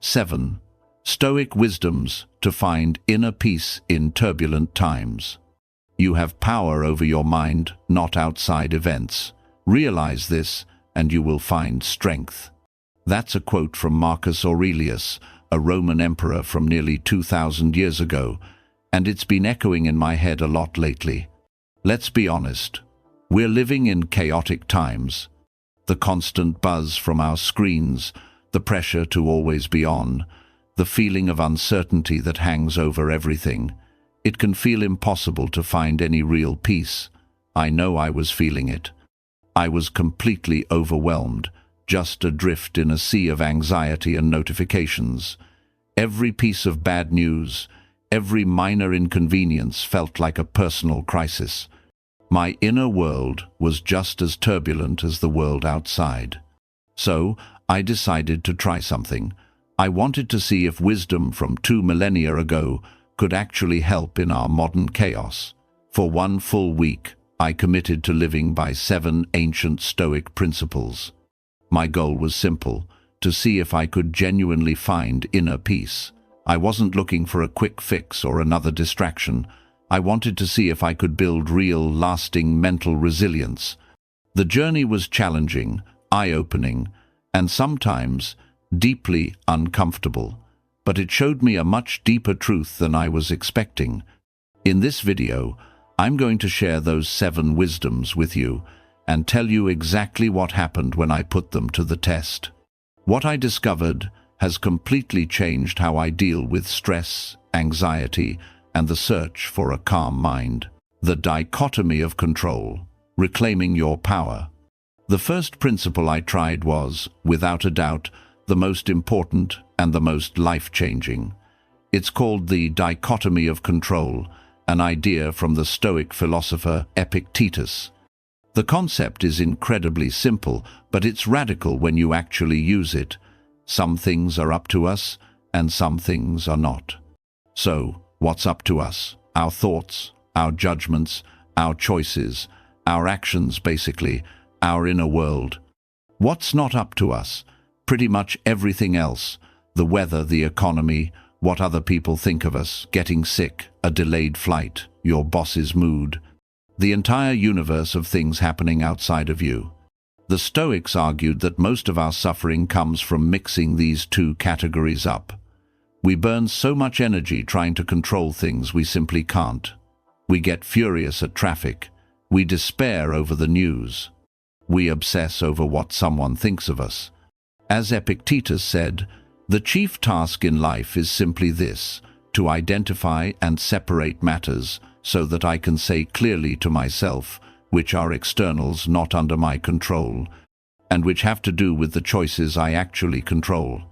7. Stoic wisdoms to find inner peace in turbulent times. You have power over your mind, not outside events. Realize this, and you will find strength. That's a quote from Marcus Aurelius, a Roman emperor from nearly 2,000 years ago, and it's been echoing in my head a lot lately. Let's be honest. We're living in chaotic times. The constant buzz from our screens, the pressure to always be on, the feeling of uncertainty that hangs over everything. It can feel impossible to find any real peace. I know I was feeling it. I was completely overwhelmed, just adrift in a sea of anxiety and notifications. Every piece of bad news, every minor inconvenience felt like a personal crisis. My inner world was just as turbulent as the world outside. So, I decided to try something. I wanted to see if wisdom from 2 millennia ago could actually help in our modern chaos. For 1 full week, I committed to living by 7 ancient Stoic principles. My goal was simple, to see if I could genuinely find inner peace. I wasn't looking for a quick fix or another distraction. I wanted to see if I could build real, lasting mental resilience. The journey was challenging, eye-opening, and sometimes deeply uncomfortable, but it showed me a much deeper truth than I was expecting. In this video, I'm going to share those 7 wisdoms with you and tell you exactly what happened when I put them to the test. What I discovered has completely changed how I deal with stress, anxiety, and the search for a calm mind. The dichotomy of control, reclaiming your power. The first principle I tried was, without a doubt, the most important and the most life-changing. It's called the dichotomy of control, an idea from the Stoic philosopher Epictetus. The concept is incredibly simple, but it's radical when you actually use it. Some things are up to us, and some things are not. So, what's up to us? Our thoughts, our judgments, our choices, our actions basically, our inner world. What's not up to us? Pretty much everything else. The weather, the economy, what other people think of us, getting sick, a delayed flight, your boss's mood. The entire universe of things happening outside of you. The Stoics argued that most of our suffering comes from mixing these 2 categories up. We burn so much energy trying to control things we simply can't. We get furious at traffic. We despair over the news. We obsess over what someone thinks of us. As Epictetus said, the chief task in life is simply this, to identify and separate matters so that I can say clearly to myself, which are externals not under my control, and which have to do with the choices I actually control.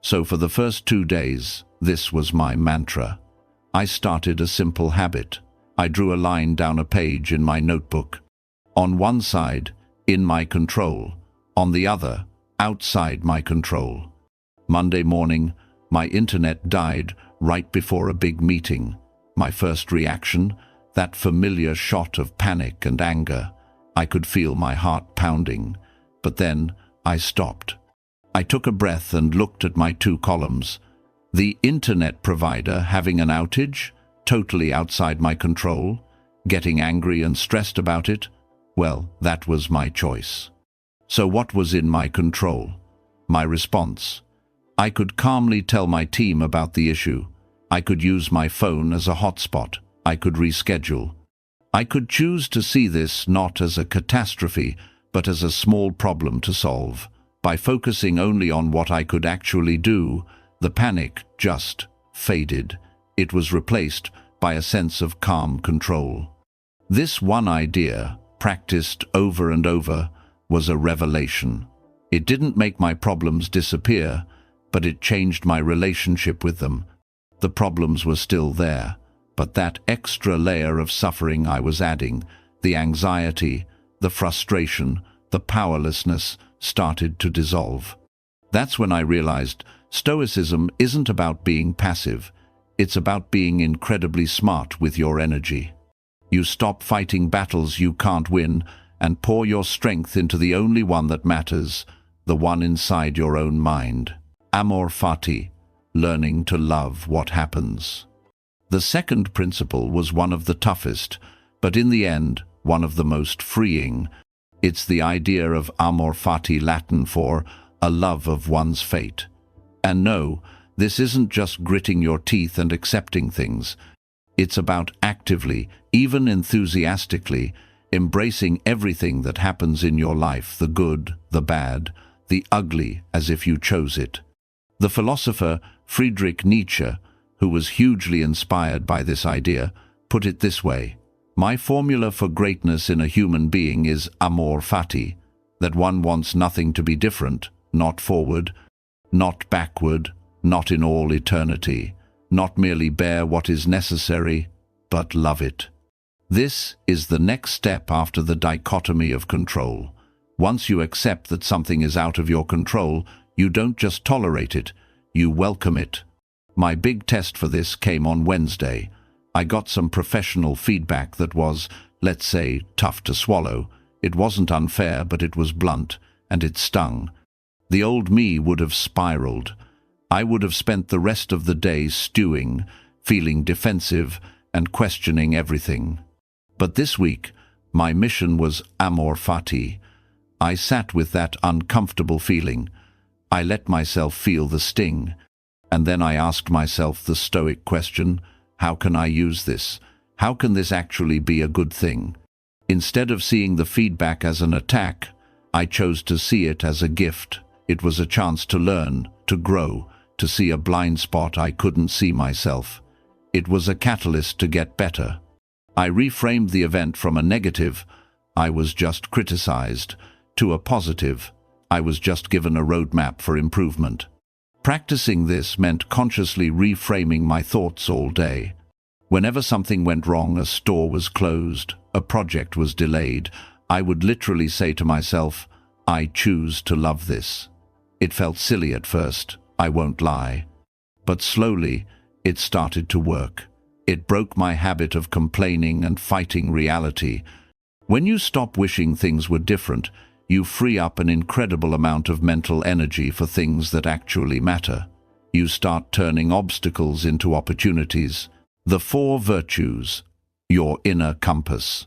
So for the first 2 days, this was my mantra. I started a simple habit. I drew a line down a page in my notebook. On one side, in my control. On the other, outside my control. Monday morning, my internet died right before a big meeting. My first reaction, that familiar shot of panic and anger. I could feel my heart pounding. But then, I stopped. I took a breath and looked at my 2 columns. The internet provider having an outage, totally outside my control, getting angry and stressed about it. Well, that was my choice. So what was in my control? My response. I could calmly tell my team about the issue. I could use my phone as a hotspot. I could reschedule. I could choose to see this not as a catastrophe, but as a small problem to solve. By focusing only on what I could actually do, the panic just faded. It was replaced by a sense of calm control. This one idea, practiced over and over, was a revelation. It didn't make my problems disappear, but it changed my relationship with them. The problems were still there, but that extra layer of suffering I was adding, the anxiety, the frustration, the powerlessness, started to dissolve. That's when I realized Stoicism isn't about being passive. It's about being incredibly smart with your energy. You stop fighting battles you can't win and pour your strength into the only one that matters, the one inside your own mind. Amor Fati, learning to love what happens. The second principle was one of the toughest, but in the end, one of the most freeing. It's the idea of Amor Fati, Latin for a love of one's fate. And no, this isn't just gritting your teeth and accepting things. It's about actively, even enthusiastically, embracing everything that happens in your life, the good, the bad, the ugly, as if you chose it. The philosopher Friedrich Nietzsche, who was hugely inspired by this idea, put it this way: "My formula for greatness in a human being is Amor Fati, that one wants nothing to be different, not forward, not backward, not in all eternity, not merely bear what is necessary, but love it." This is the next step after the dichotomy of control. Once you accept that something is out of your control, you don't just tolerate it, you welcome it. My big test for this came on Wednesday. I got some professional feedback that was, let's say, tough to swallow. It wasn't unfair, but it was blunt, and it stung. The old me would have spiraled. I would have spent the rest of the day stewing, feeling defensive, and questioning everything. But this week, my mission was Amor Fati. I sat with that uncomfortable feeling. I let myself feel the sting. And then I asked myself the Stoic question: how can I use this? How can this actually be a good thing? Instead of seeing the feedback as an attack, I chose to see it as a gift. It was a chance to learn, to grow, to see a blind spot I couldn't see myself. It was a catalyst to get better. I reframed the event from a negative, "I was just criticized," to a positive, "I was just given a roadmap for improvement." Practicing this meant consciously reframing my thoughts all day. Whenever something went wrong, a store was closed, a project was delayed, I would literally say to myself, "I choose to love this." It felt silly at first, I won't lie. But slowly, it started to work. It broke my habit of complaining and fighting reality. When you stop wishing things were different, you free up an incredible amount of mental energy for things that actually matter. You start turning obstacles into opportunities. The 4 virtues, your inner compass.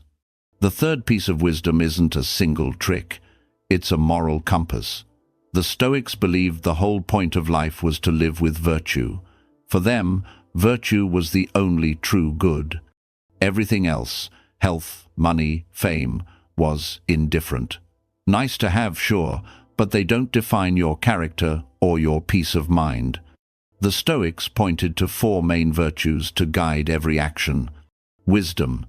The third piece of wisdom isn't a single trick. It's a moral compass. The Stoics believed the whole point of life was to live with virtue. For them, virtue was the only true good. Everything else, health, money, fame, was indifferent. Nice to have, sure, but they don't define your character or your peace of mind. The Stoics pointed to 4 main virtues to guide every action. Wisdom,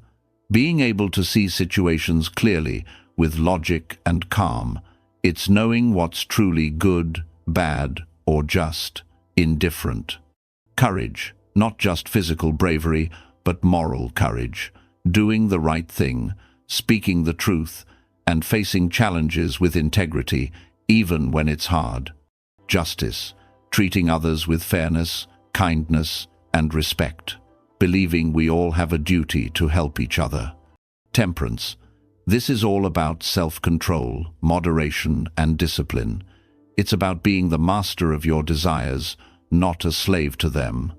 being able to see situations clearly, with logic and calm. It's knowing what's truly good, bad, or just indifferent. Courage, not just physical bravery, but moral courage. Doing the right thing, speaking the truth, and facing challenges with integrity, even when it's hard. Justice, treating others with fairness, kindness, and respect, believing we all have a duty to help each other. Temperance, this is all about self-control, moderation, and discipline. It's about being the master of your desires, not a slave to them.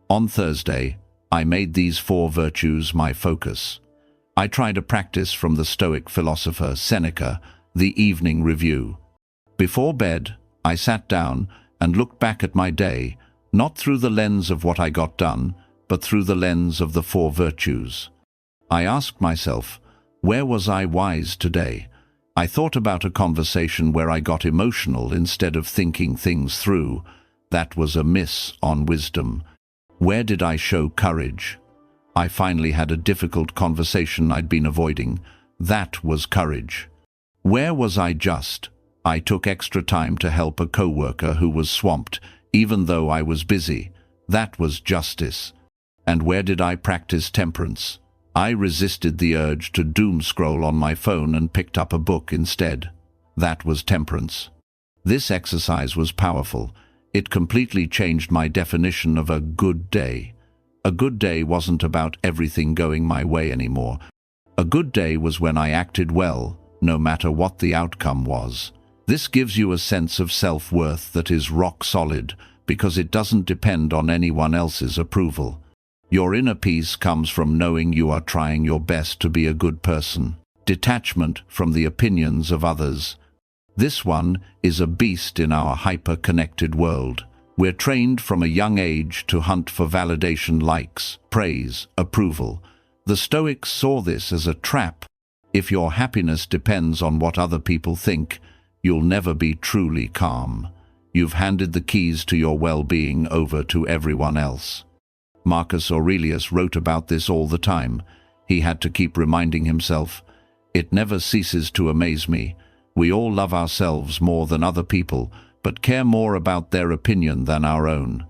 On Thursday, I made these 4 virtues my focus. I tried a practice from the Stoic philosopher Seneca, the evening review. Before bed, I sat down and looked back at my day, not through the lens of what I got done, but through the lens of the 4 virtues. I asked myself, where was I wise today? I thought about a conversation where I got emotional instead of thinking things through. That was a miss on wisdom. Where did I show courage? I finally had a difficult conversation I'd been avoiding. That was courage. Where was I just? I took extra time to help a coworker who was swamped, even though I was busy. That was justice. And where did I practice temperance? I resisted the urge to doom scroll on my phone and picked up a book instead. That was temperance. This exercise was powerful. It completely changed my definition of a good day. A good day wasn't about everything going my way anymore. A good day was when I acted well, no matter what the outcome was. This gives you a sense of self-worth that is rock solid because it doesn't depend on anyone else's approval. Your inner peace comes from knowing you are trying your best to be a good person. Detachment from the opinions of others. This one is a beast in our hyper-connected world. We're trained from a young age to hunt for validation, likes, praise, approval. The Stoics saw this as a trap. If your happiness depends on what other people think, you'll never be truly calm. You've handed the keys to your well-being over to everyone else. Marcus Aurelius wrote about this all the time. He had to keep reminding himself, "It never ceases to amaze me. We all love ourselves more than other people, but care more about their opinion than our own."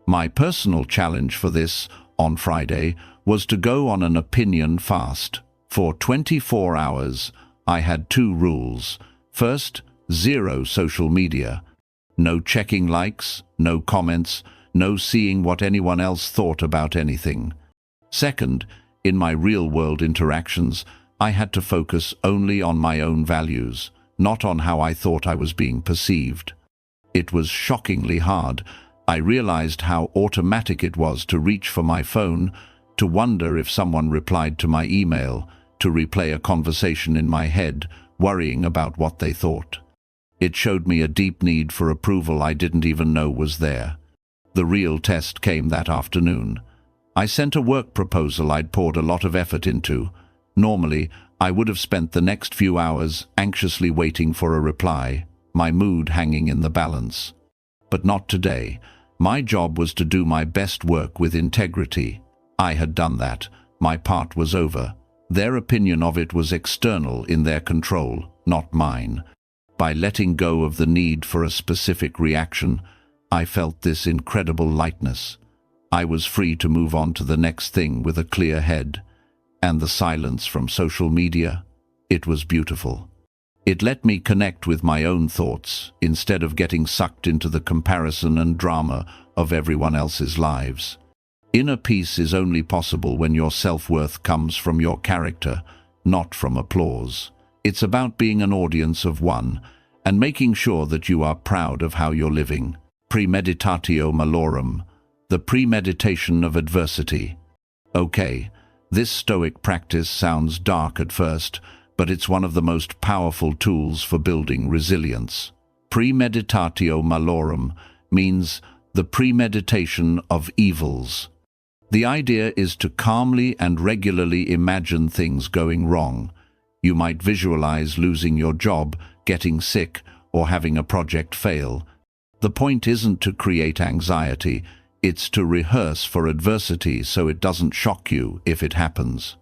My personal challenge for this, on Friday, was to go on an opinion fast. For 24 hours, I had 2 rules. First, 0 social media. No checking likes, no comments, no seeing what anyone else thought about anything. Second, in my real-world interactions, I had to focus only on my own values, not on how I thought I was being perceived. It was shockingly hard. I realized how automatic it was to reach for my phone, to wonder if someone replied to my email, to replay a conversation in my head, worrying about what they thought. It showed me a deep need for approval I didn't even know was there. The real test came that afternoon. I sent a work proposal I'd poured a lot of effort into. Normally, I would have spent the next few hours anxiously waiting for a reply, my mood hanging in the balance. But not today. My job was to do my best work with integrity. I had done that. My part was over. Their opinion of it was external, in their control, not mine. By letting go of the need for a specific reaction, I felt this incredible lightness. I was free to move on to the next thing with a clear head. And the silence from social media, it was beautiful. It let me connect with my own thoughts, instead of getting sucked into the comparison and drama of everyone else's lives. Inner peace is only possible when your self-worth comes from your character, not from applause. It's about being an audience of one, and making sure that you are proud of how you're living. Premeditatio Malorum, the premeditation of adversity. Okay, this Stoic practice sounds dark at first, but it's one of the most powerful tools for building resilience. Premeditatio Malorum means the premeditation of evils. The idea is to calmly and regularly imagine things going wrong. You might visualize losing your job, getting sick, or having a project fail. The point isn't to create anxiety, it's to rehearse for adversity so it doesn't shock you if it happens.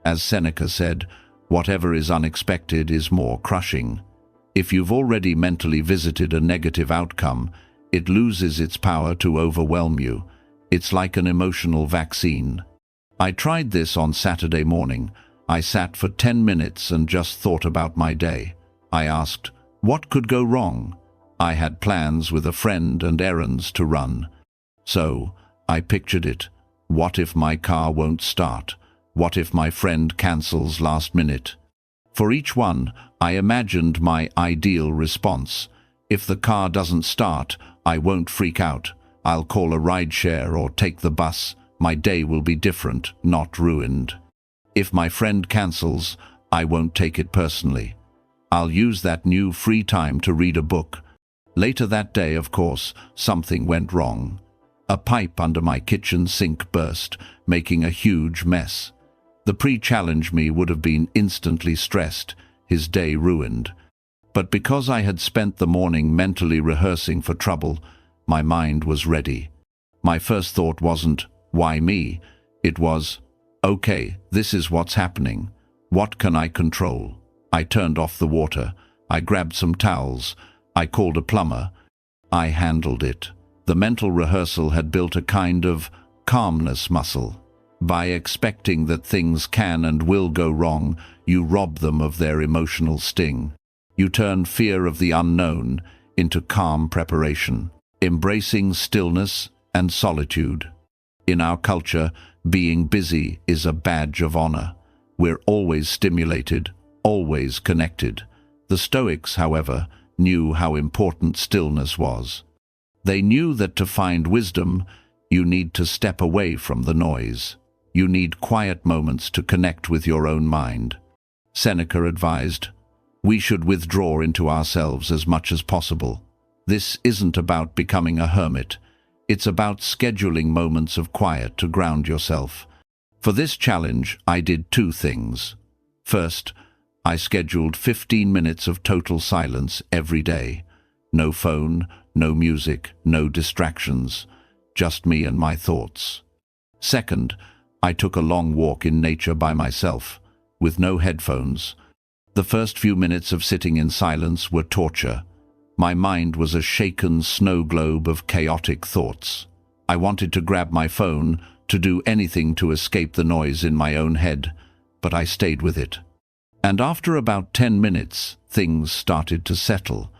As Seneca said, whatever is unexpected is more crushing. If you've already mentally visited a negative outcome, it loses its power to overwhelm you. It's like an emotional vaccine. I tried this on Saturday morning. I sat for 10 minutes and just thought about my day. I asked, what could go wrong? I had plans with a friend and errands to run. So, I pictured it. What if my car won't start? What if my friend cancels last minute? For each one, I imagined my ideal response. If the car doesn't start, I won't freak out. I'll call a rideshare or take the bus. My day will be different, not ruined. If my friend cancels, I won't take it personally. I'll use that new free time to read a book. Later that day, of course, something went wrong. A pipe under my kitchen sink burst, making a huge mess. The pre-challenge me would have been instantly stressed, his day ruined. But because I had spent the morning mentally rehearsing for trouble, my mind was ready. My first thought wasn't, why me? It was, okay, this is what's happening. What can I control? I turned off the water. I grabbed some towels. I called a plumber. I handled it. The mental rehearsal had built a kind of calmness muscle. By expecting that things can and will go wrong, you rob them of their emotional sting. You turn fear of the unknown into calm preparation, embracing stillness and solitude. In our culture, being busy is a badge of honor. We're always stimulated, always connected. The Stoics, however, knew how important stillness was. They knew that to find wisdom, you need to step away from the noise. You need quiet moments to connect with your own mind. Seneca advised, "We should withdraw into ourselves as much as possible." This isn't about becoming a hermit. It's about scheduling moments of quiet to ground yourself. For this challenge, I did two things. First, I scheduled 15 minutes of total silence every day. No phone, no music, no distractions, just me and my thoughts. Second, I took a long walk in nature by myself, with no headphones. The first few minutes of sitting in silence were torture. My mind was a shaken snow globe of chaotic thoughts. I wanted to grab my phone, to do anything to escape the noise in my own head, but I stayed with it. And after about 10 minutes, things started to settle.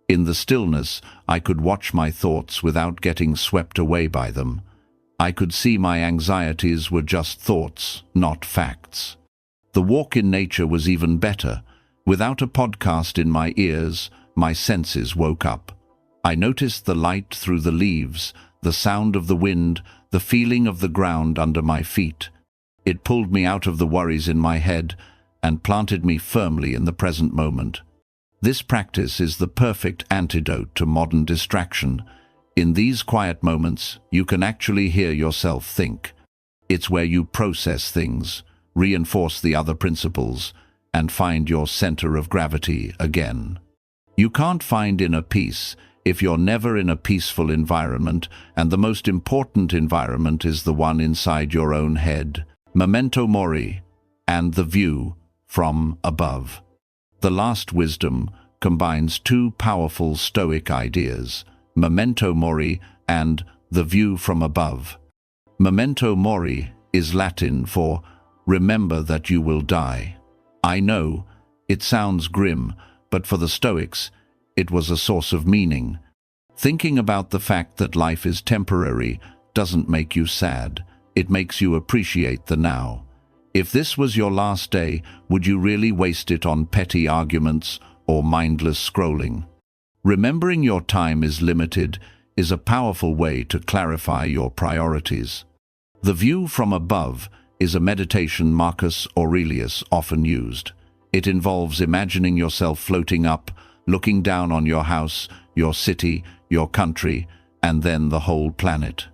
In the stillness, I could watch my thoughts without getting swept away by them. I could see my anxieties were just thoughts, not facts. The walk in nature was even better. Without a podcast in my ears, my senses woke up. I noticed the light through the leaves, the sound of the wind, the feeling of the ground under my feet. It pulled me out of the worries in my head and planted me firmly in the present moment. This practice is the perfect antidote to modern distraction. In these quiet moments, you can actually hear yourself think. It's where you process things, reinforce the other principles, and find your center of gravity again. You can't find inner peace if you're never in a peaceful environment, and the most important environment is the one inside your own head. Memento Mori, and the view from above. The last wisdom combines two powerful Stoic ideas, Memento Mori and the view from above. Memento Mori is Latin for remember that you will die. I know, it sounds grim, but for the Stoics, it was a source of meaning. Thinking about the fact that life is temporary doesn't make you sad. It makes you appreciate the now. If this was your last day, would you really waste it on petty arguments or mindless scrolling? Remembering your time is limited is a powerful way to clarify your priorities. The view from above is a meditation Marcus Aurelius often used. It involves imagining yourself floating up, looking down on your house, your city, your country, and then the whole planet.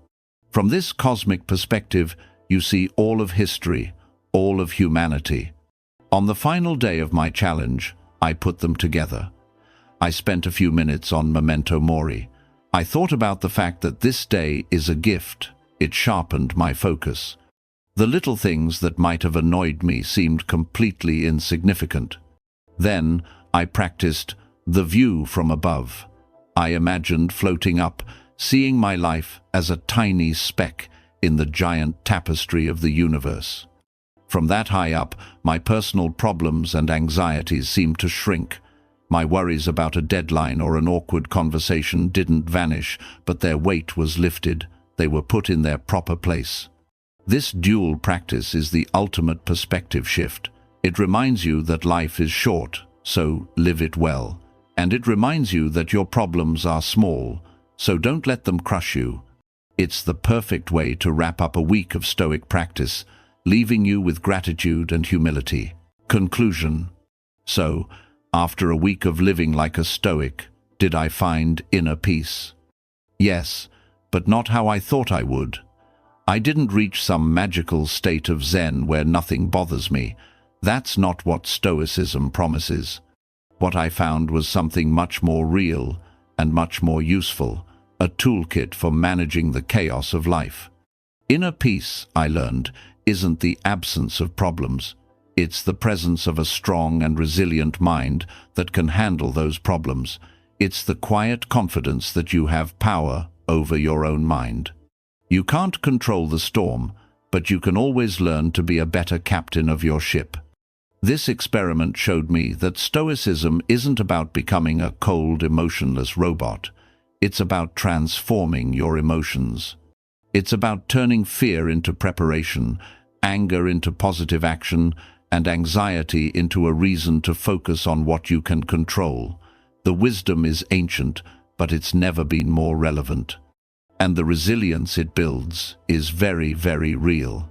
From this cosmic perspective, you see all of history, all of humanity. On the final day of my challenge, I put them together. I spent a few minutes on Memento Mori. I thought about the fact that this day is a gift. It sharpened my focus. The little things that might have annoyed me seemed completely insignificant. Then I practiced the view from above. I imagined floating up, seeing my life as a tiny speck in the giant tapestry of the universe. From that high up, my personal problems and anxieties seemed to shrink. My worries about a deadline or an awkward conversation didn't vanish, but their weight was lifted. They were put in their proper place. This dual practice is the ultimate perspective shift. It reminds you that life is short, so live it well. And it reminds you that your problems are small, so don't let them crush you. It's the perfect way to wrap up a week of Stoic practice, leaving you with gratitude and humility. Conclusion. So, after a week of living like a Stoic, did I find inner peace? Yes, but not how I thought I would. I didn't reach some magical state of Zen where nothing bothers me. That's not what Stoicism promises. What I found was something much more real and much more useful, a toolkit for managing the chaos of life. Inner peace, I learned, isn't the absence of problems. It's the presence of a strong and resilient mind that can handle those problems. It's the quiet confidence that you have power over your own mind. You can't control the storm, but you can always learn to be a better captain of your ship. This experiment showed me that Stoicism isn't about becoming a cold, emotionless robot. It's about transforming your emotions. It's about turning fear into preparation, anger into positive action, and anxiety into a reason to focus on what you can control. The wisdom is ancient, but it's never been more relevant. And the resilience it builds is very, very real.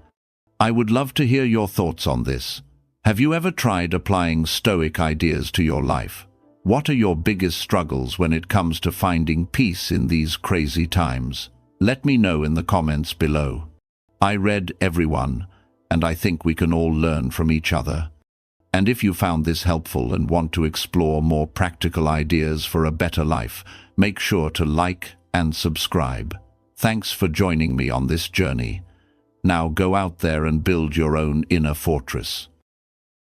I would love to hear your thoughts on this. Have you ever tried applying Stoic ideas to your life? What are your biggest struggles when it comes to finding peace in these crazy times? Let me know in the comments below. I read everyone, and I think we can all learn from each other. And if you found this helpful and want to explore more practical ideas for a better life, make sure to like and subscribe. Thanks for joining me on this journey. Now go out there and build your own inner fortress.